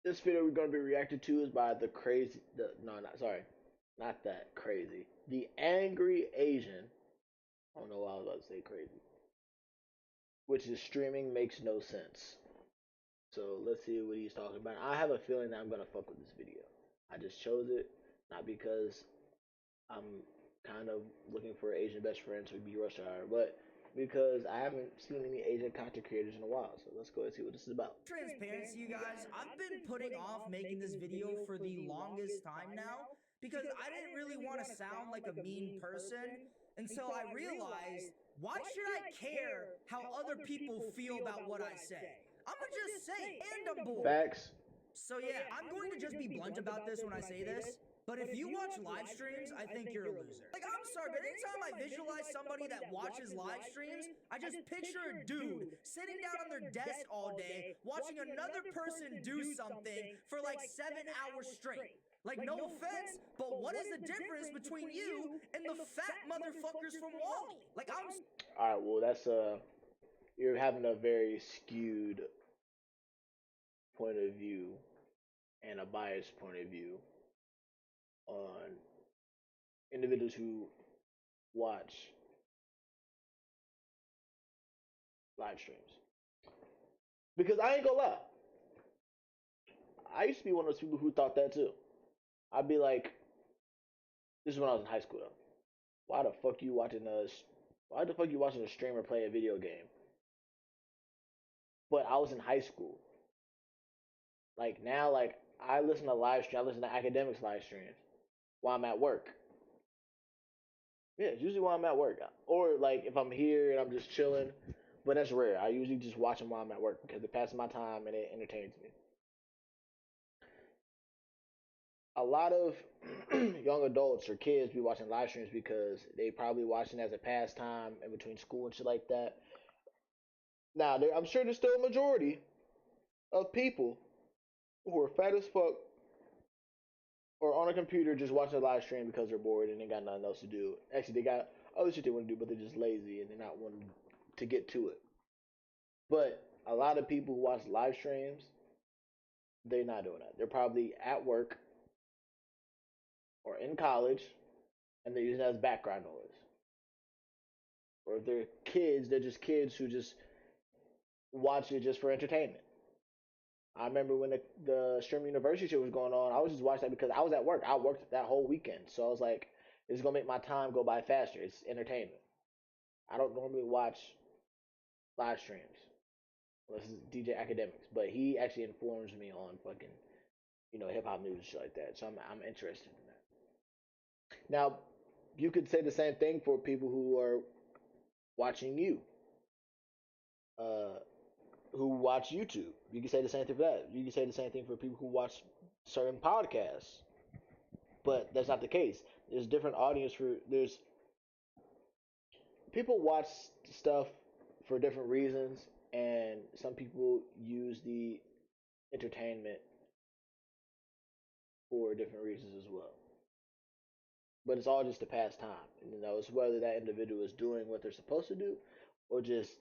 This video we're gonna be reacting to is by the crazy. The no, not sorry, not that crazy. The angry Asian. I don't know why I was about to say crazy. Which is streaming makes no sense. So let's see what he's talking about. I have a feeling that I'm gonna fuck with this video. I just chose it not because I'm kind of looking for Asian best friends to be Rush Hour, but because I haven't seen any Asian content creators in a while. So let's go and see what this is about. Transparency, you guys, I've been putting off making this video for the longest time now because I didn't really want to sound like a mean person until I realized, why should I care how other people feel about what I say? I'm gonna just say it, and I'm bored. Facts. So yeah, I'm going to just be blunt about this when I say this, but if you watch live streams, I think you're a loser. Like, I'm sorry, but anytime I visualize somebody that watches live streams, I just picture a dude sitting down on their desk all day, watching another person do something for like 7 hours straight. Like, no offense, but what is the difference between you and the fat motherfuckers from Wally? Like, All right. Well, that's you're having a very skewed point of view and a biased point of view on individuals who watch live streams. Because I ain't gonna lie, I used to be one of those people who thought that too. I'd be like, this is when I was in high school though. Why the fuck you watching us? Why the fuck you watching a streamer play a video game? But I was in high school. Like now, like I listen to live stream. I listen to academics live streams while I'm at work. Yeah, it's usually while I'm at work, or like if I'm here and I'm just chilling. But that's rare. I usually just watch them while I'm at work because it passes my time and it entertains me. A lot of young adults or kids be watching live streams because they probably watching as a pastime in between school and shit like that. Now, I'm sure there's still a majority of people who are fat as fuck or on a computer just watching a live stream because they're bored and they got nothing else to do. Actually, they got other shit they want to do, but they're just lazy and they're not wanting to get to it. But a lot of people who watch live streams, they're not doing that. They're probably at work or in college and they're using that as background noise. Or if they're kids, they're just kids who just watch it just for entertainment. I remember when the Stream University shit was going on, I was just watching that because I was at work. I worked that whole weekend. So I was like, it's gonna make my time go by faster. It's entertainment. I don't normally watch live streams unless it's DJ Academics, but he actually informs me on fucking, hip hop news and shit like that. So I'm interested in that. Now, you could say the same thing for people who are watching you. Uh, who watch YouTube. You can say the same thing for that. You can say the same thing for people who watch certain podcasts. But that's not the case. There's different audience for there's people watch stuff for different reasons and some people use the entertainment for different reasons as well. But it's all just to pass time. And, it's whether that individual is doing what they're supposed to do or just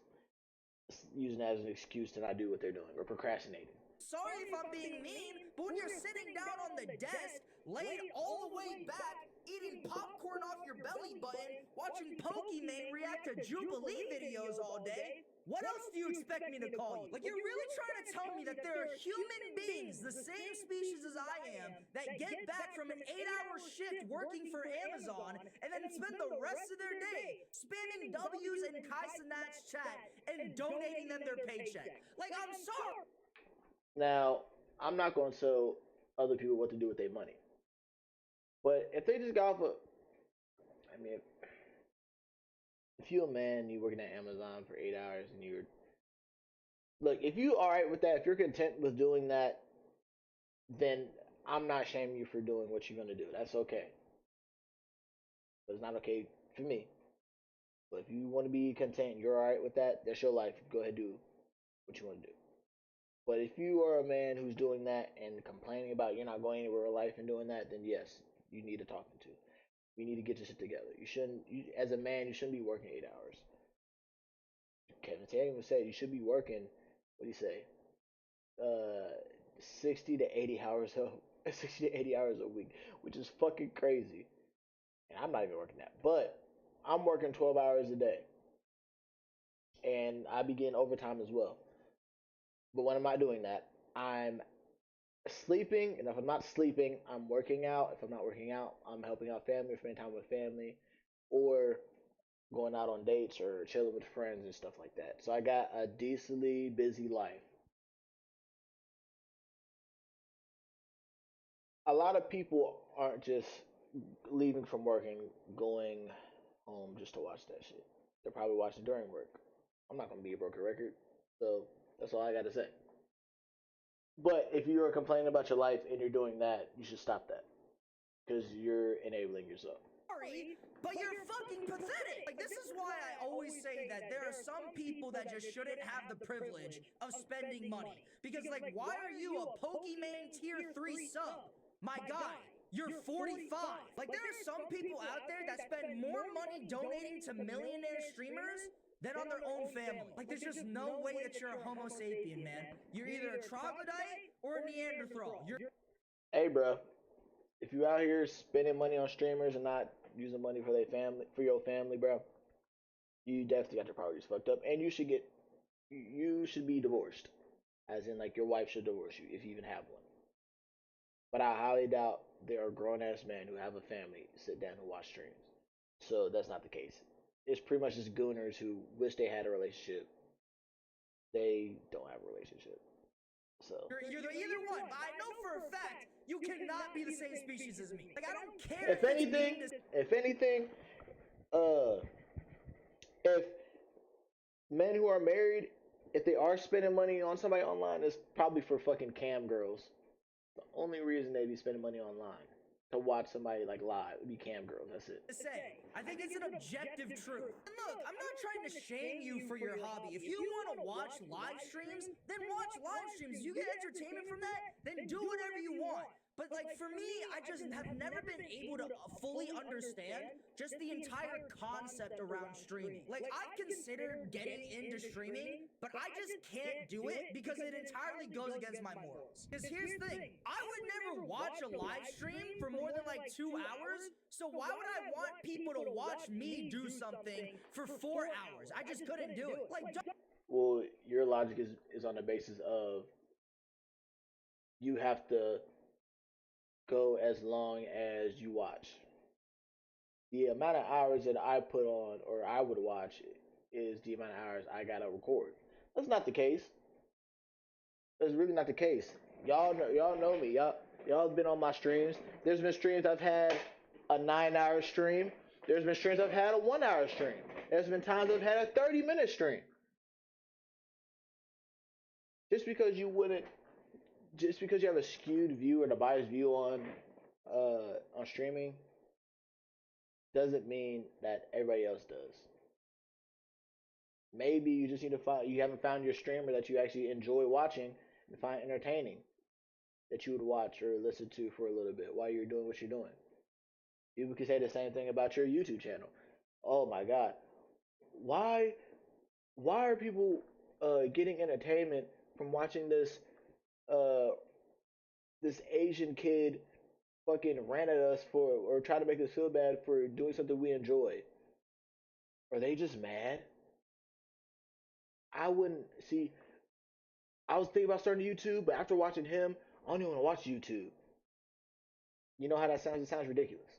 using that as an excuse to not do what they're doing or procrastinating. sorry if I'm being mean, but when you're sitting down on the desk, laid all the way back, eating popcorn off your belly button, watching Pokimane react to Jubilee videos all day, what else do you expect me to call you? Like, you're really trying to tell me that there are human beings, the same species as I am, that get back from an 8-hour shift working for Amazon and then spend the rest of their day spamming W's in Kai Cenat's chat and donating them their paycheck. Like, I'm sorry. Now, I'm not going to tell other people what to do with their money. But if they just got off I mean, if you're a man, you working at Amazon for 8 hours, and you're look, if you all right with that, if you're content with doing that, then I'm not shaming you for doing what you're gonna do. That's okay, but it's not okay for me. But if you want to be content, you're all right with that. That's your life. Go ahead, do what you want to do. But if you are a man who's doing that and complaining about you're not going anywhere in life and doing that, then yes, you need to talk to. You need to get your shit together. You shouldn't, as a man, you shouldn't be working 8 hours. Kevin Samuel said you should be working. What do you say? Uh, 60 to 80 hours a 60 to 80 hours a week, which is fucking crazy. And I'm not even working that, but I'm working 12 hours a day, and I be getting overtime as well. But when I'm not doing that, I'm sleeping, and if I'm not sleeping, I'm working out. If I'm not working out, I'm helping out family, spending time with family, or going out on dates or chilling with friends and stuff like that. So I got a decently busy life. A lot of people aren't just leaving from work and going home just to watch that shit. They're probably watching during work. I'm not gonna be a broken record, so that's all I gotta say. But if you are complaining about your life and you're doing that, you should stop that because you're enabling yourself. Sorry, but you're fucking pathetic. Like, this is why I always say that there are some people that just shouldn't have the privilege of spending money. Because, like, why are you a Pokimane tier 3 sub? My guy, you're 45. Like, there are some people out there that spend more money donating to millionaire streamers than on their own family. Like, there's just no way that you're a Homo sapien, man. You're either a troglodyte or a Neanderthal. You're Hey, bro, if you out here spending money on streamers and not using money for their family, for your family, bro, you definitely got your priorities fucked up, and you should be divorced, as in like your wife should divorce you if you even have one. But I highly doubt there are grown ass men who have a family sit down and watch streams. So that's not the case. It's pretty much just gooners who wish they had a relationship. They don't have a relationship. So You're the either one, but I know for a fact you cannot be the same species as me. Like, I don't care if if it's mean anything, to. if anything, uh, if men who are married, if they are spending money on somebody online, it's probably for fucking cam girls. The only reason they be spending money online to watch somebody like live would be cam girls. That's it. To say. I think it's an objective truth. And look, I'm not trying to shame you for your hobby. If you want to watch live streams, then watch live streams. You get entertainment from that, then do whatever you want. But like for me, I just have never been able to fully understand just the entire concept around streaming. Like I've considered getting into streaming, but I just can't do it because it entirely goes against my morals. Because here's the thing, I would never watch a live stream for more than like 2 hours, so why would I want people to watch me do something for 4 hours? I just couldn't do it. Like, Well, your logic is on the basis of you have to go as long as you watch. The amount of hours that I put on or I would watch is the amount of hours I gotta record. That's not the case. That's really not the case. Y'all know me. Y'all been on my streams. There's been streams I've had a 9 hour stream. There's been streams I've had a 1 hour stream. There's been times I've had a 30-minute stream. Just because you wouldn't, just because you have a skewed view or a biased view on streaming, doesn't mean that everybody else does. Maybe you just need to find you haven't found your streamer that you actually enjoy watching and find entertaining that you would watch or listen to for a little bit while you're doing what you're doing. You could say the same thing about your YouTube channel. Oh my God, why why are people getting entertainment from watching uh this Asian kid fucking rant at us for or try to make us feel bad for doing something we enjoy? Are they just mad? I wouldn't see. I was thinking about starting YouTube, but after watching him, I don't even want to watch YouTube. You know how that sounds? It sounds ridiculous.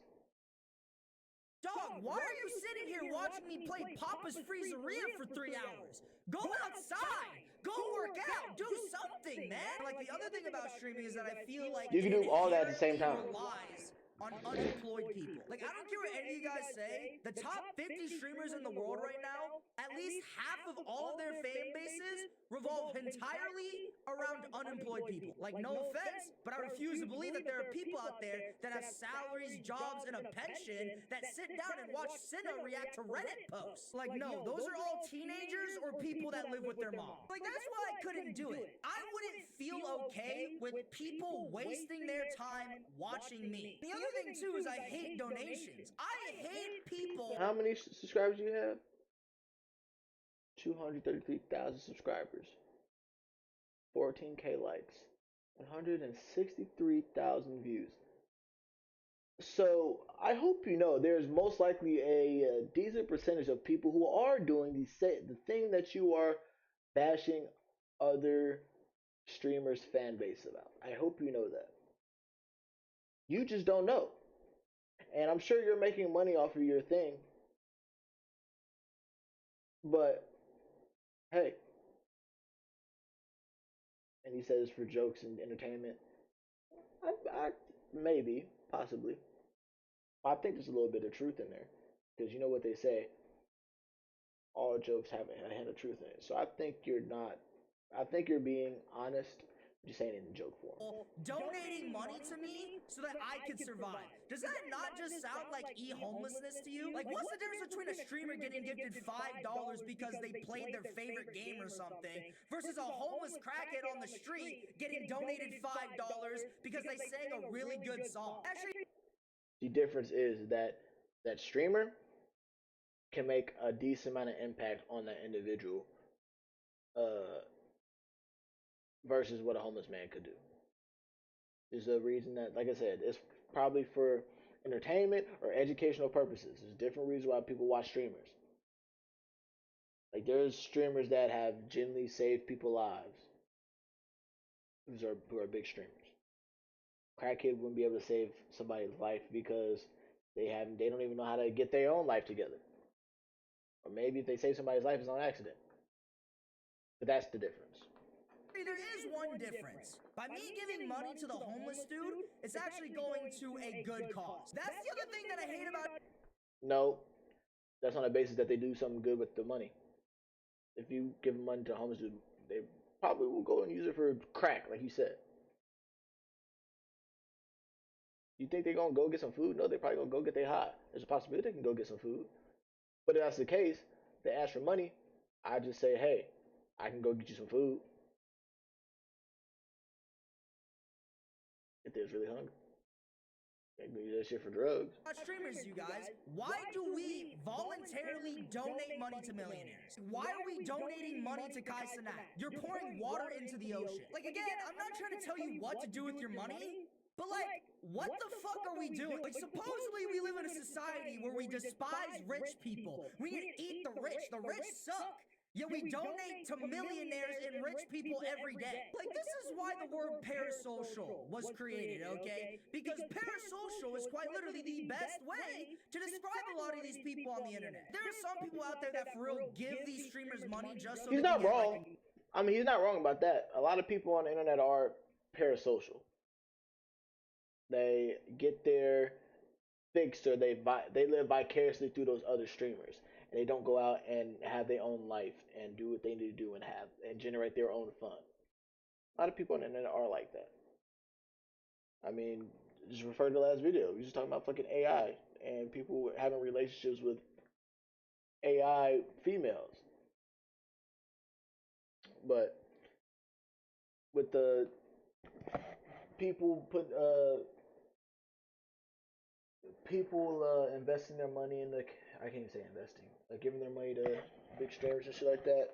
dog, why are you sitting here watching me play Papa's Freezeria for 3 hours? Go outside! Go work out! Do something, man! Like, the other thing about streaming is that I feel like You can it do all that at the same inherently time. relies on unemployed people. Like, I don't care what any of you guys say, the top 50 streamers in the world right now, at least half of all of their fan bases revolve entirely around unemployed people. Like, no offense, but I refuse to believe that there are people out there that have salaries, jobs, and a pension that sit down and watch Cinna react to Reddit posts. Like, no, those are all teenagers or people that live with their mom. Like, that's why I couldn't do it. I wouldn't feel okay with people wasting their time watching me. The other thing, too, is I hate donations. I hate people. How many subscribers do you have? 233,000 subscribers. 14K likes. 163,000 views. So I hope you know there's most likely a decent percentage of people who are doing the thing that you are bashing other streamers' fan base about. I hope you know that. You just don't know. And I'm sure you're making money off of your thing, but hey, and he says for jokes and entertainment. I maybe, possibly. I think there's a little bit of truth in there because you know what they say, all jokes have a hint of truth in it. So I think you're not. I think you're being honest. Just saying it in joke form. donating money to me so that I could survive. Does that not just sound like e-homelessness to you? Like, what's the difference between a streamer getting gifted $5 because they played their favorite game or something versus a homeless crackhead on the street getting donated $5 because they sang a really good song? Actually, The difference is that that streamer can make a decent amount of impact on that individual, uh, versus what a homeless man could do. Is the reason that, like I said, it's probably for entertainment or educational purposes. There's different reasons why people watch streamers. Like there's streamers that have genuinely saved people's lives. Who are big streamers. Crackhead wouldn't be able to save somebody's life because they don't even know how to get their own life together. Or maybe if they save somebody's life, it's on accident. But that's the difference. there is one difference. By me giving money to the homeless dude, it's actually going to a good cause. That's the other thing that I hate about. No, that's on the basis that they do something good with the money. If you give money to a homeless dude, they probably will go and use it for crack, like you said. You think they're gonna go get some food? No, they're probably gonna go get their high. There's a possibility they can go get some food. But if that's the case, they ask for money. I just say, hey, I can go get you some food if they're really hungry. They can use that shit for drugs. Streamers, you guys, why do we voluntarily donate money to millionaires? Why are we donating money to Kai Cenat? You're pouring water into the ocean. Like, again, I'm not trying to tell you what to do with your money, but like, what the fuck are we doing? Like, supposedly we live in a society where we despise rich people. We need to eat the rich. The rich suck. Yet we donate to millionaires and rich people every day. Like, this is why the word parasocial was created, okay? Because parasocial is quite literally the best way to describe a lot of these people on the internet. There are some people out there that for real give these streamers money just so He's they can not get wrong. I mean, he's not wrong about that. A lot of people on the internet are parasocial. They get their fix or they live vicariously through those other streamers and they don't go out and have their own life and do what they need to do and have and generate their own fun. A lot of people on the internet are like that. I mean, just refer to the last video. We just talking about fucking AI and people having relationships with AI females. But with the people put people investing their money in the I can't even say investing, like giving their money to big streamers and shit like that.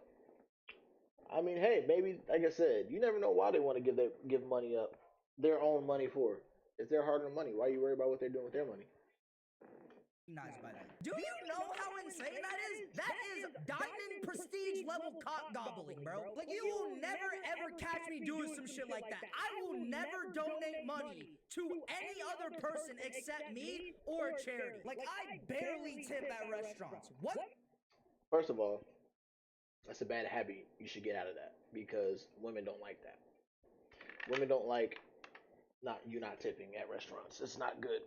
I mean, hey, maybe like I said, you never know why they want to give money up, their own money for. It's their hard-earned money. Why are you worried about what they're doing with their money? recognized by them. Do you know how insane that is? That is diamond prestige level cock gobbling, bro. Like, you will never ever catch me doing some shit like that. I will never donate money to any other person except me or a charity. Like, I barely tip at restaurants. What? First of all, that's a bad habit. You should get out of that because women don't like that. Women don't like not tipping at restaurants. It's not good.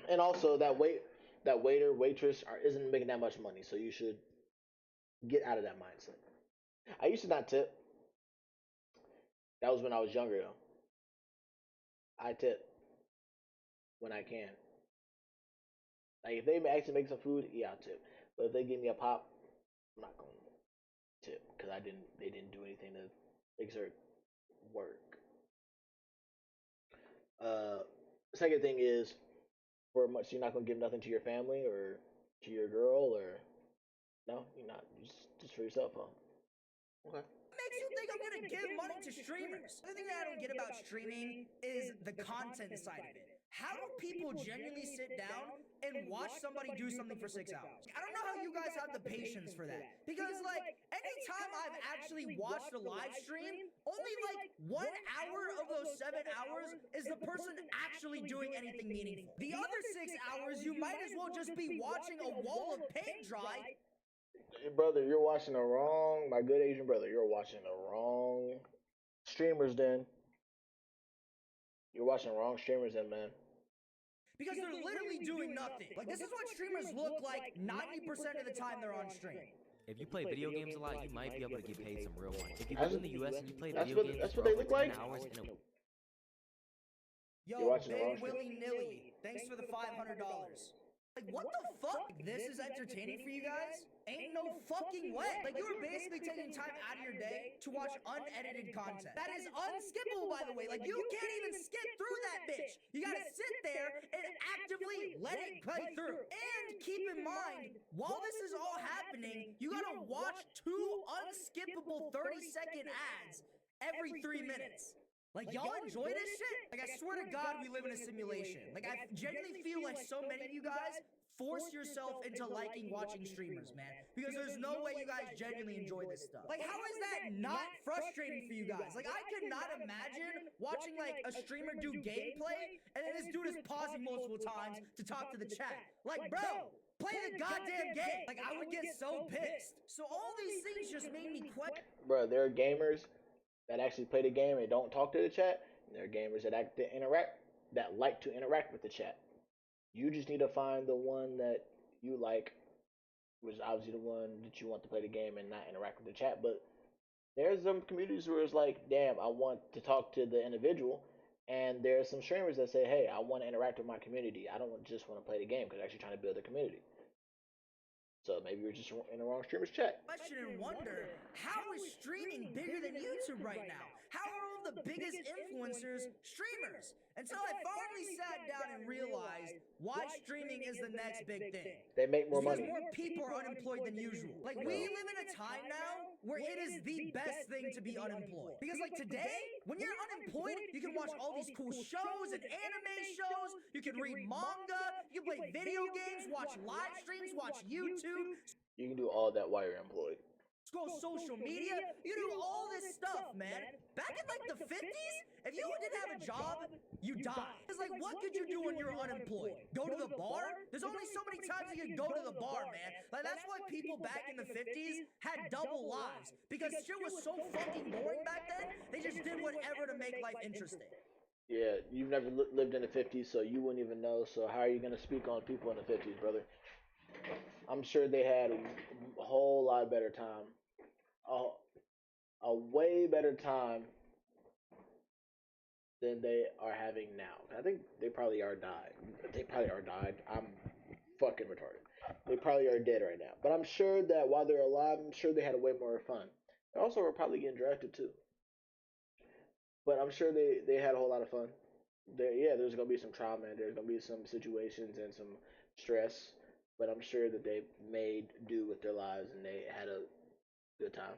And also that waiter waitress isn't making that much money, so you should get out of that mindset. I used to not tip. That was when I was younger though. I tip when I can. Like if they actually make some food, yeah, I'll tip. But if they give me a pop, I'm not gonna tip because I didn't. They didn't do anything to exert work. Uh, Second thing is, for much you're not gonna give nothing to your family or to your girl or no, you're not. Just for yourself, huh? Okay. Makes you think I'm gonna gonna give money to streamers. The thing that I don't get about streaming is the content side of it. How do people genuinely sit down and watch somebody do something for 6 hours? I don't know how you guys have the patience for that. Because, like, anytime I've actually watched a live stream, only like 1 hour of those 7 hours is the person actually doing anything meaningful. The other 6 hours, you might as well just be watching a wall of paint dry. Brother, you're watching the wrong, my good Asian brother, you're watching the wrong streamers then. You're watching the wrong streamers then, man. Because they're literally doing nothing. Like, this is what streamers look like 90% of the time they're on stream. If you play video games a lot, you might be able to get paid some real money. If you That's- live in the US and you play that's video what- games that's for what they over look 10 like. hours in a Yo, You're watching the wrong Big Willy Nilly, thanks for the $500. Like, what the fuck? This is entertaining for you guys? Ain't no fucking way. Like, you were basically taking time out of your day to watch unedited content. That is unskippable, by the way. Like, you can't even skip through that bitch. You gotta sit there and actively let it play through. And keep in mind, while this is all happening, you gotta watch 2 unskippable 30-second ads every 3 minutes. Like, y'all enjoy this shit? Like, I swear to God, we live in a simulation. Like, I genuinely feel like so many of you guys force yourself into liking watching streamers, man. Because there's no way you guys genuinely enjoy this stuff. Like, how is that not frustrating for you guys? Like, I could not imagine watching, like, a streamer do gameplay, and then this dude is pausing multiple times to talk to the chat. Like, bro, play the goddamn game. Like, I would get so pissed. So all these things just made me question. Bro, there are gamers that actually play the game and don't talk to the chat. And there are gamers that like to interact with the chat. You just need to find the one that you like, which is obviously the one that you want to play the game and not interact with the chat. But there's some communities where it's like, damn, I want to talk to the individual. And there's some streamers that say, hey, I want to interact with my community. I don't just want to play the game because I'm actually trying to build a community. So maybe you're just in the wrong streamer's chat. Question and wonder, how is streaming bigger than YouTube right now? How are all the biggest influencers streamers? Until I finally sat down and realized why streaming is the next big thing. They make more Because money. more people are unemployed than usual. Like, we live in a time now where it is the best thing to be unemployed. Because, like, today, when you're unemployed, you can watch all these cool shows and anime shows, you can read manga, you can play video games, watch live streams, watch YouTube, You can do all that while you're employed. scroll social media, you do all this stuff, man. Back in, like, the 50s, if you didn't have a job, you died. It's like, what could you do when you're unemployed? Go to the bar? There's only so many times you can go to the bar, man. Like, that's why people back in the 50s had double lives. Because shit was so fucking boring back then, they just did whatever to make life interesting. Yeah, you've never lived in the 50s, so you wouldn't even know. So how are you going to speak on people in the 50s, brother? I'm sure they had a whole lot better time. A way better time than they are having now. I think they probably are died. They probably are died. I'm fucking retarded. They probably are dead right now. But I'm sure that while they're alive, I'm sure they had a way more fun. They also were probably getting drafted too. But I'm sure they had a whole lot of fun. There's gonna be some trauma and there's gonna be some situations and some stress. But I'm sure that they made do with their lives and they had a good time.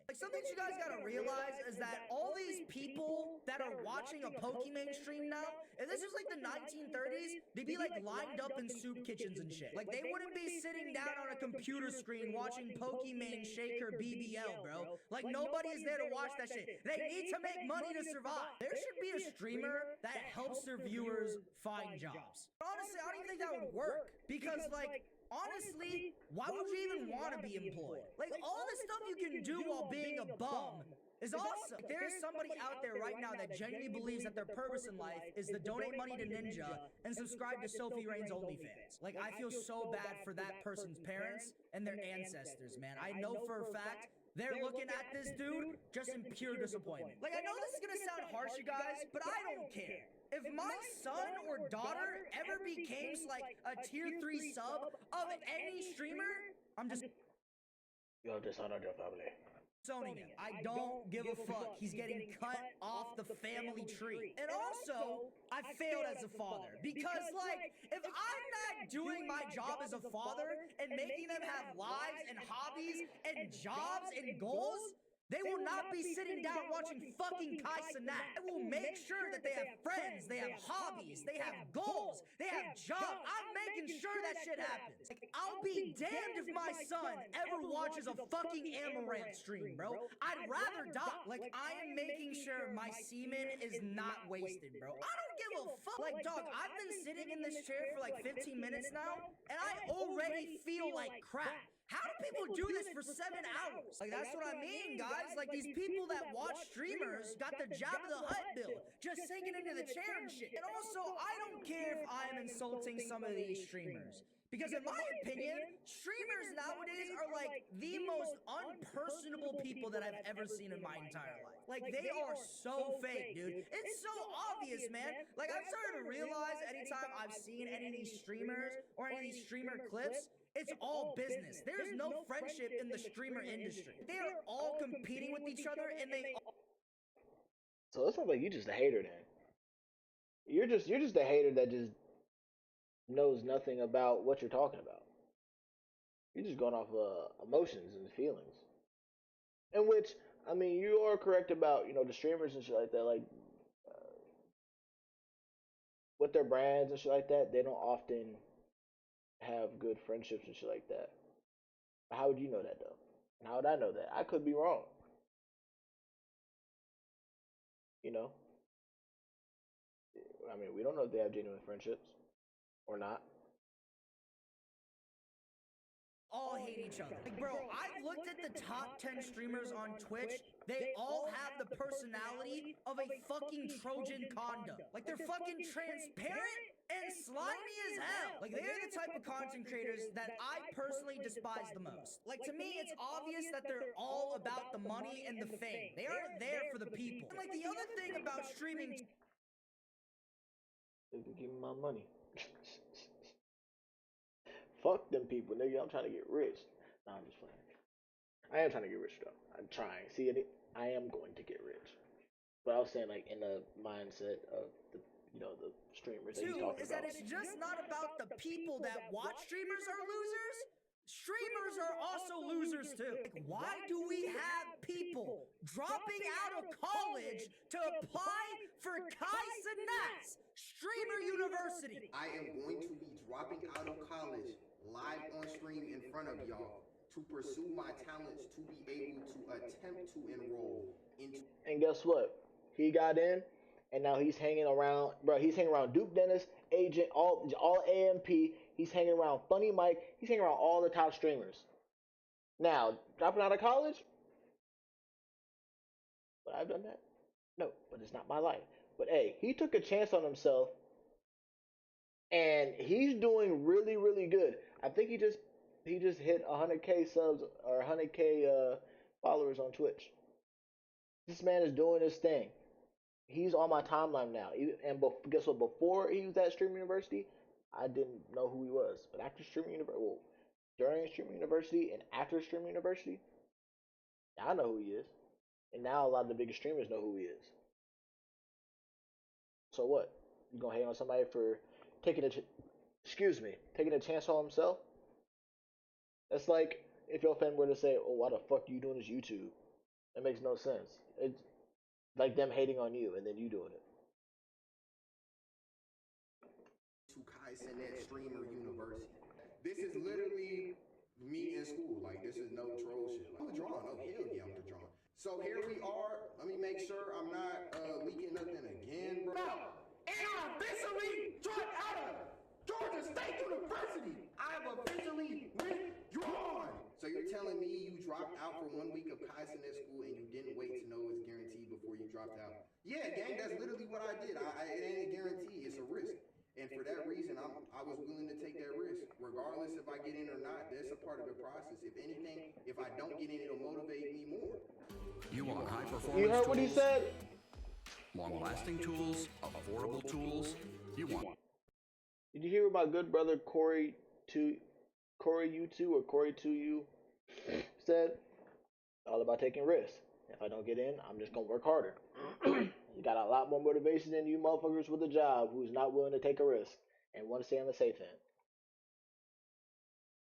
Like, something you guys gotta realize is that all these people that are watching a Pokemon stream now, if this was like the 1930s, they'd be like lined up in soup kitchens and shit. Like, they wouldn't be sitting down on a computer screen watching Pokemon Shaker BBL, bro. Like, nobody is there to watch that shit. They need to make money to survive. There should be a streamer that helps their viewers find jobs. Honestly, I don't even think that would work. Because, like, honestly, why would you even want to be employed? Like, all the stuff you can do while being a bum is awesome. Like, there is somebody out there right now that genuinely believes that their purpose in life is to donate money to Ninja and subscribe to Sophie Rain's OnlyFans. Like, I feel so bad for that person's parents and their ancestors, man. I know for a fact they're looking at this dude just in pure disappointment. Like, I know this is gonna sound harsh, you guys, but I don't care. If my son or daughter ever becomes like a tier 3 sub of any streamer, I'm just You have dishonored your family. zoning him. I don't give a fuck. He's getting cut off the family tree. And also, I failed as a father. Because, like, if I'm not doing my job as a father and making them have lives and hobbies and jobs and goals, They will not be sitting down watching fucking Kai Cenat. I will make sure that they have friends, they have hobbies, they have goals, they have jobs. I'm making sure that shit happens. Like, I'll be damned if my son ever watches a fucking Amaranth stream, bro. I'd rather die. Like, I am making sure my semen is not wasted, bro. I don't give a fuck. Like, dog, I've been sitting in this chair for like 15 minutes now, and I already feel like crap. How do people do this for 7 hours? Like, that's what I mean, guys. Like, these people that watch streamers got the Jabba the Hutt build, just sinking into the chair and shit. And also, I don't care if I am insulting some of these streamers. Because in my opinion, streamers nowadays are like the most unpersonable people that I've ever seen in my entire life. Like, they are so fake, dude. It's so obvious, man. Like, I've started to realize anytime I've seen any of these streamers or any of these streamer clips, it's all business. There's no friendship in the streamer industry. They are all competing with each other, and they all. So it sounds like you just a hater then. You're just a hater that just knows nothing about what you're talking about. You're just going off emotions and feelings. In which, I mean, you are correct about the streamers and shit like that. Like with their brands and shit like that, they don't often have good friendships and shit like that. How would you know that though? And how would I know that? I could be wrong. You know, I mean, we don't know if they have genuine friendships or not. All hate each other. Like, bro, I've looked at the top 10 streamers on Twitch. They all have the personality of a fucking Trojan condom. Like, they're fucking transparent and slimy as hell. Like, they're the type of content creators that I personally despise the most. Like, to me, it's obvious that they're all about the money and the fame. They aren't there for the people. And, like, the other thing about streaming. They could give me my money. Fuck them people, nigga. I'm trying to get rich. Nah, I'm just playing. I am trying to get rich though. I'm trying. See, I am going to get rich. But I was saying, like, in the mindset of the streamers that he's Two talking is that about. it's just not about the people that watch streamers are losers. Streamers are also losers too. Like, why do we have people dropping out of college to apply for Kai Cenat's Streamer University? I am going to be dropping out of college live on stream in front of y'all to pursue my talents to be able to attempt to enroll into. And guess what? He got in, and now he's hanging around, bro. He's hanging around Duke Dennis, Agent, all AMP. He's hanging around Funny Mike. He's hanging around all the top streamers. Now, dropping out of college? Would I have done that? No, but it's not my life. But hey, he took a chance on himself, and he's doing really, really good. I think he just hit 100K subs or 100K followers on Twitch. This man is doing his thing. He's on my timeline now. And guess what? Before he was at Stream University, I didn't know who he was. But after Stream University, well, during Stream University and after Stream University, I know who he is. And now a lot of the biggest streamers know who he is. So what? You gonna hate on somebody for taking a chance on himself? That's like if your friend were to say, "Oh, why the fuck are you doing this YouTube?" That makes no sense. It's like them hating on you and then you doing it. To Kai Cenat Streamer University. This is literally me in school. Like, this is no troll shit. Like, I'm withdrawing. Oh, hell yeah, I'm withdrawing. So here we are. Let me make sure I'm not leaking nothing again, bro. Now, and I officially dropped out of Georgia State University. I have officially withdrawn. So you're telling me you dropped out for 1 week of Kai Cenat school and you didn't wait to know it's guaranteed before you dropped out? Yeah, gang, that's literally what I did. It ain't a guarantee. It's a risk. And for that reason, I was willing to take that risk. Regardless if I get in or not, that's a part of the process. If anything, if I don't get in, it'll motivate me more. You want high performance You heard tools, what he said? long-lasting tools, affordable tools. You want. Did you hear what my good brother Corey U2 or Corey 2U said? All about taking risks. If I don't get in, I'm just gonna work harder. You got a lot more motivation than you motherfuckers with a job who's not willing to take a risk and want to stay on the safe end.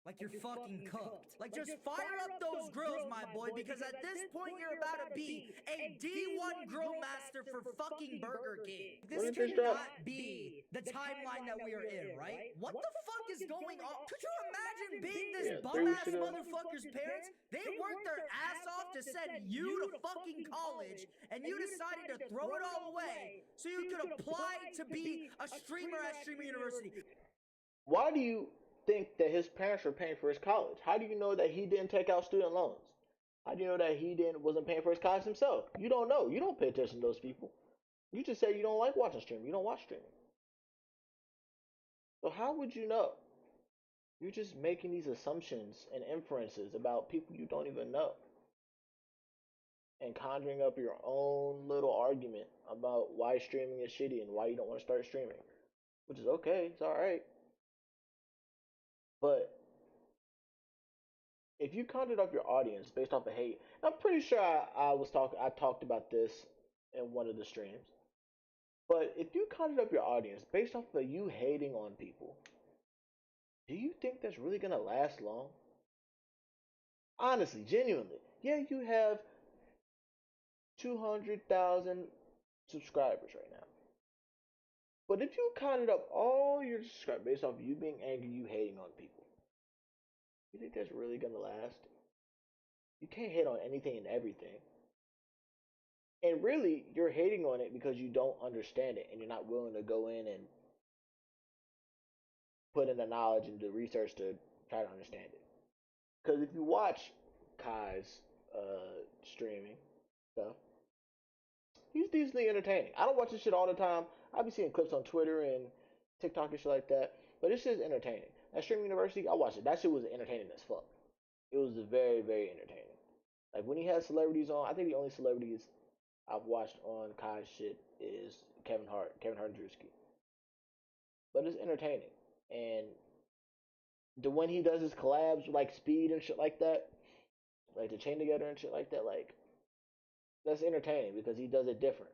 like you're fucking cooked. Like, just fire up those grills, my boy, because at this point you're about to be a D1 grill master for fucking Burger King. This cannot be the timeline that we are in, right? What the fuck is going on? Could you imagine being this bum-ass motherfucker's parents? They worked their ass off to send you to fucking college, and you decided to throw it all away so you could apply to be a streamer at Streamer University. Why do you think that his parents were paying for his college? How do you know that he didn't take out student loans? How do you know that he wasn't paying for his college himself? You don't know. You don't pay attention to those people. You just say you don't like watching streaming. You don't watch streaming. So how would you know? You're just making these assumptions and inferences about people you don't even know, and conjuring up your own little argument about why streaming is shitty and why you don't want to start streaming, which is okay. It's all right. But if you conjured up your audience based off of hate, I'm pretty sure I talked about this in one of the streams. But if you conjured up your audience based off of you hating on people, do you think that's really gonna last long? Honestly, genuinely. Yeah, you have 200,000 subscribers right now. But if you counted up all your subscribers based off of you being angry, you hating on people, you think that's really gonna last? You can't hate on anything and everything. And really, you're hating on it because you don't understand it and you're not willing to go in and put in the knowledge and the research to try to understand it. Because if you watch Kai's streaming stuff, he's decently entertaining. I don't watch this shit all the time. I be seeing clips on Twitter and TikTok and shit like that, but this shit's entertaining. At Streaming University, I watched it. That shit was entertaining as fuck. It was very, very entertaining. Like when he has celebrities on, I think the only celebrities I've watched on Kai's shit is Kevin Hart and Drewski. But it's entertaining. And when he does his collabs like Speed and shit like that, like the Chain Together and shit like that, like that's entertaining because he does it different.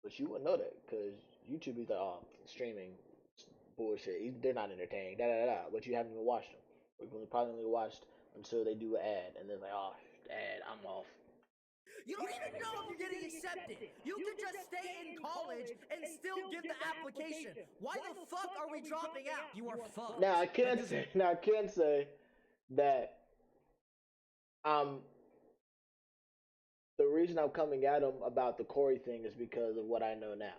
But you wouldn't know that because YouTube is like, oh, streaming bullshit. They're not entertaining, da da da. But you haven't even watched them. Or you've probably only watched until they do an ad, and then like, oh, ad, I'm off. You don't even know if you're getting accepted. You could just stay in college and still get the application. Why the fuck are we dropping out? You are fucked. Now I can say that the reason I'm coming at him about the Corey thing is because of what I know now.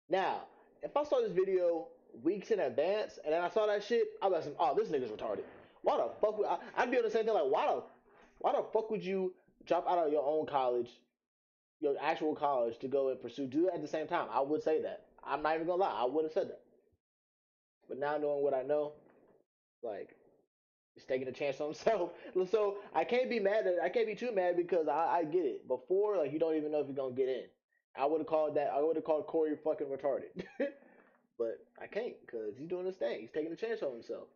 Now, if I saw this video weeks in advance and then I saw that shit, I'd be like, oh, this nigga's retarded. Why the fuck would I'd be on the same thing like, why the fuck would you drop out of your own college, your actual college, to go and do it at the same time? I would say that. I'm not even gonna lie, I would have said that. But now knowing what I know, like, he's taking a chance on himself. So I can't be mad I can't be too mad because I get it. Before, like, you don't even know if you're gonna get in. I would have called Corey fucking retarded. But I can't because he's doing his thing. He's taking a chance on himself.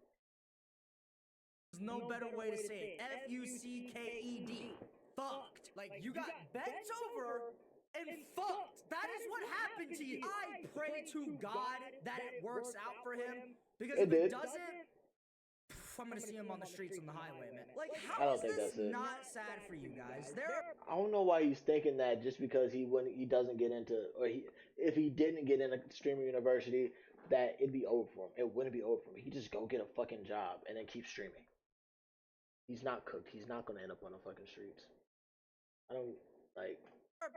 There's no better way to say it. F-U-C-K-E-D. Fucked. Like, you got bent over and fucked. That is what happened to you. I pray to God that it works out for him. Because if it doesn't, I'm gonna see him on the streets on the highway, man. Like, how is this not sad for you guys? I don't know why he's thinking that just because he doesn't get into, or if he didn't get into Streamer University, that it'd be over for him. It wouldn't be over for him. He just go get a fucking job and then keep streaming. He's not cooked. He's not gonna end up on the fucking streets. I don't like.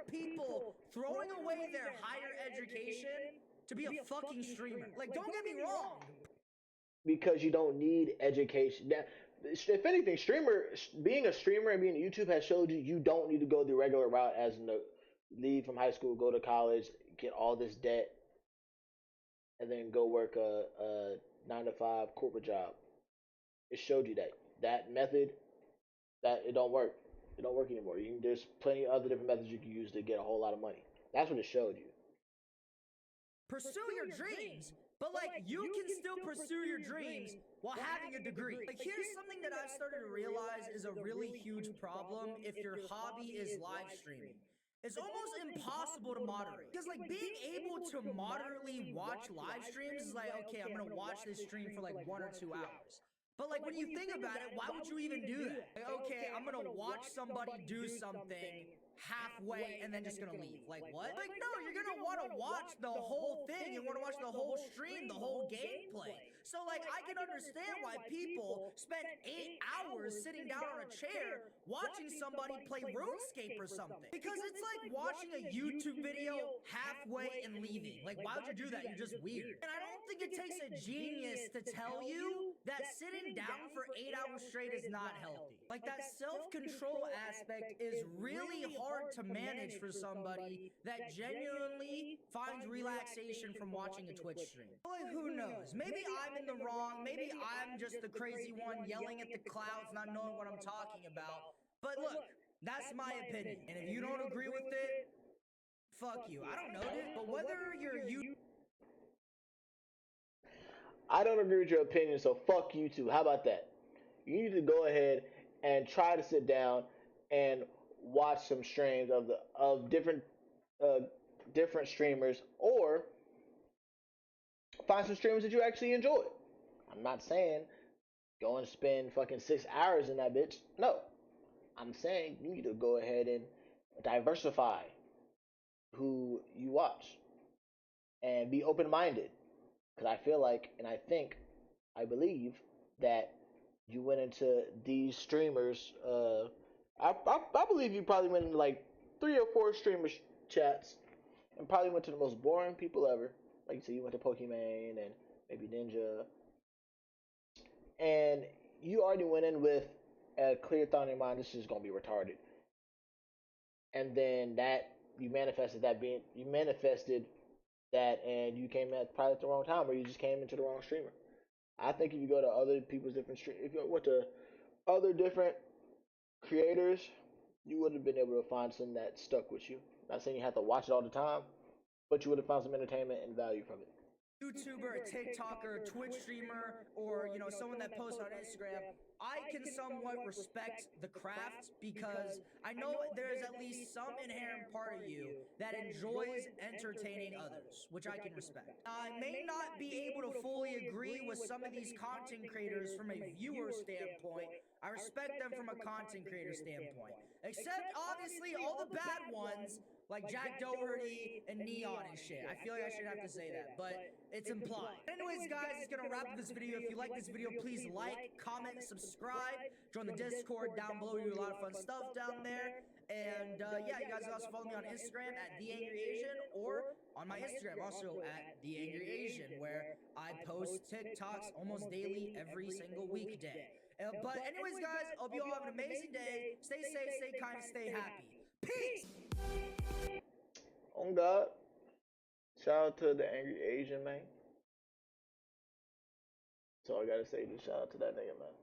People throwing away their higher education to be a fucking streamer. Like, don't get me wrong. Because you don't need education. If anything, being a streamer and being on YouTube has showed you don't need to go the regular route as leave from high school, go to college, get all this debt, and then go work a 9 to 5 corporate job. It showed you that method, that it don't work. It don't work anymore. There's plenty of other different methods you can use to get a whole lot of money. That's what it showed you. Pursue your dreams. But, like, you can still pursue your dreams while having a degree. Like, here's something that I've started to realize is a really huge problem if your hobby is live streaming. it's almost impossible to moderate. Because like being able to moderately watch live streams is like, okay, I'm gonna watch this stream for like 1 or 2 hours. But like when you think about it, why would you even do that? Like, okay, I'm gonna watch somebody do something halfway and then just gonna leave. Like what? Like no, you're gonna want to watch the whole thing. You want to watch the whole stream, the whole gameplay. So like I can understand why people spend 8 hours sitting down on a chair watching somebody play RuneScape or something. Because it's like watching a YouTube video halfway and leaving. Like why would you do that? You're just weird. And I don't think it takes a genius to tell you that sitting down for 8 hours straight is not healthy. Like that self-control aspect is really hard to manage for somebody that genuinely finds relaxation from watching a Twitch stream. Like who knows? Maybe I'm in the wrong. Maybe I'm just the crazy one yelling at the clouds, not knowing what I'm talking about. But look, that's my opinion. And if you don't agree with it, fuck you. I don't know, dude. But whether you're I don't agree with your opinion, so fuck you too. How about that? You need to go ahead and try to sit down and watch some streams of uh, different streamers, or find some streamers that you actually enjoy. I'm not saying go and spend fucking 6 hours in that bitch. No, I'm saying you need to go ahead and diversify who you watch and be open minded. Because I feel like, and I think, I believe that you went into these streamers. I believe you probably went into like 3 or 4 streamers chats and probably went to the most boring people ever. Like you said, you went to Pokimane and maybe Ninja, and you already went in with a clear thought in your mind. This is gonna be retarded, and then that you manifested that, and you came at probably at the wrong time, or you just came into the wrong streamer. I think if you go to other people's different if you went to other different creators, you would have been able to find some that stuck with you. Not saying you have to watch it all the time, but you would have found some entertainment and value from it. YouTuber, a TikToker, a Twitch streamer, or someone that posts on Instagram, I can somewhat respect the craft because I know there's at least some inherent part of you that enjoys entertaining others, which I can respect. I may not be able to fully agree with some of these content creators from a viewer standpoint. I respect them from a content creator standpoint. Except obviously all the bad ones like Jack Doherty and Neon and shit. I feel like I shouldn't have to say that, but it's implied. Anyways, guys, it's gonna wrap up this video. If you like this video, please like, comment, subscribe, join the Discord down below. We do a lot of fun stuff down there. And yeah, you guys can also follow me on Instagram at TheAngryAsian, or on my Instagram also at TheAngryAsian, where I post TikToks almost daily every single weekday. But anyways, guys, hope you all have an amazing day. Stay safe, stay kind, stay happy. Peace! On God, shout out to the angry Asian man. That's all I gotta say. Just shout out to that nigga, man.